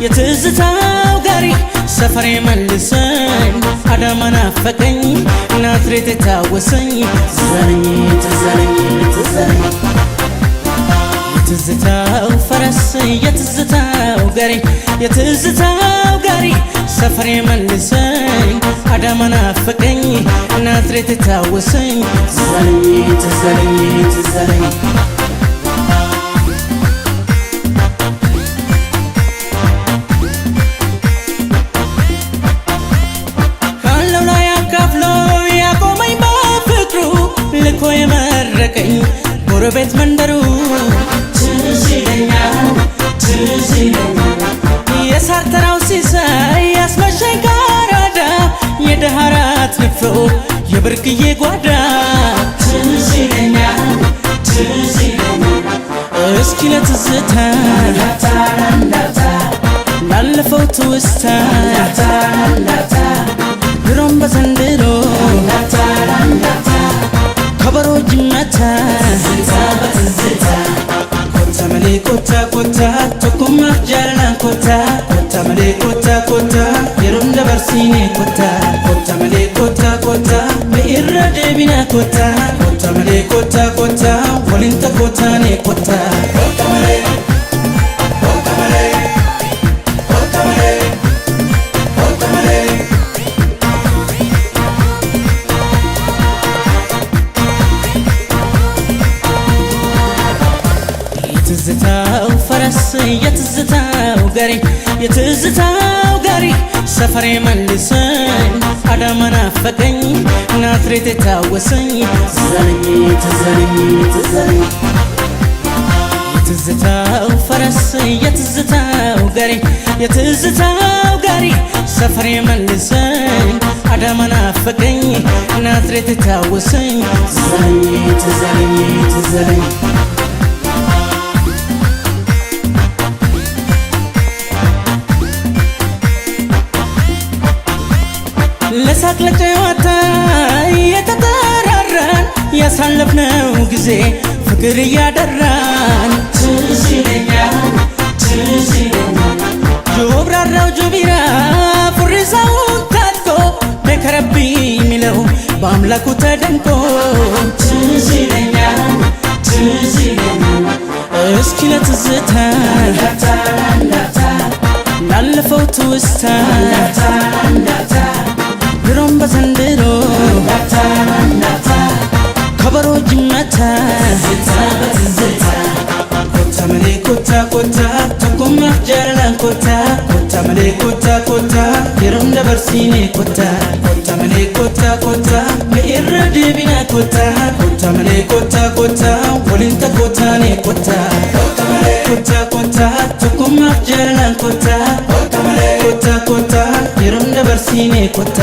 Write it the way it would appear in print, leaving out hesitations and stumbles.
የትዝታው ጋሪ ሰፈሬ መልሰኝ አዳማ ናፈቀኝ ናዝሬት ታወሰኝ ትዘረኝ ትዘረኝ ትዘረኝ የትዝታው ፈረስ የትዝታው ጋሪ ሰፈሬ መልሰኝ አዳማ ናፈቀኝ ናዝሬት ታወሰኝ ትዘረኝ ትዘረኝ ትዘረኝ ልኮይ መረቀኝ ጎረቤት መንደሩ ትዝ ይለኛል የሳር ተራው ሲሳይ ያስመሸኝ ጋራዳ የደሃራት ንፍሮ የብርቅዬ ጓዳ ትዝ ይለኛል እስኪ ለትዝታ ላለፈው ትውስታ ድሮም በዘንድሮ ከበሮ ጅመታ ኮታ መሌ ኮታ ኮታ ቶኩማ ጃላን ኮታ መሌ ኮታ ኮታ የሮም ደበርሲኔ ኮታ መሌ ኮታ ኮታ በኢራ ደቢና ኮታ መሌ ኮታ ኮታ ወሊንተ ኮታኔ ኮታ የትዝታው ፈረስ የትዝታው ጋሪ ሰፈሬ መልሰኝ አዳማ ናፈቀኝ ናዝሬት ታወሰኝ ትዘረኝ ትዘረኝ ትዘረኝ የትዝታው ፈረስ የትዝታው ጋሪ ሰፈሬ መልሰኝ አዳማ ናፈቀኝ ናዝሬት ታወሰኝ ትዘረኝ ትዘረኝ ትዘረኝ ለሳቅ ለጨዋታ የተጠራራን ያሳለፍነው ጊዜ ፍቅር እያደራን ትዝ ይለኛል ጆብራራው ጆቢራ ፉሪሳውን ታጥቆ በከረቢ ሚለው በአምላኩ ተደንቆ ትዝ ይለኛል እስኪ ለትዝታ ላለፈው ትውስታ ድሮም በዘንድሮ ከበሮ ጅመታ ኮታ መሌ ኮታ ኮታ ቶኩማ ጃላን ኮታ መሌ ኮታ ኮታ የሮም ደበርሲኔ ኮታ መሌ ኮታ ኮታ በኢራ ደቢና ኮታ መሌ ኮታ ኮታ ወሊንተ ኮታኔ ኮታ ኮታ ኮታ ቶኩማ ጃላን ኮታ መሌ ኮታ ኮታ የሮም ደበርሲኔ ኮታ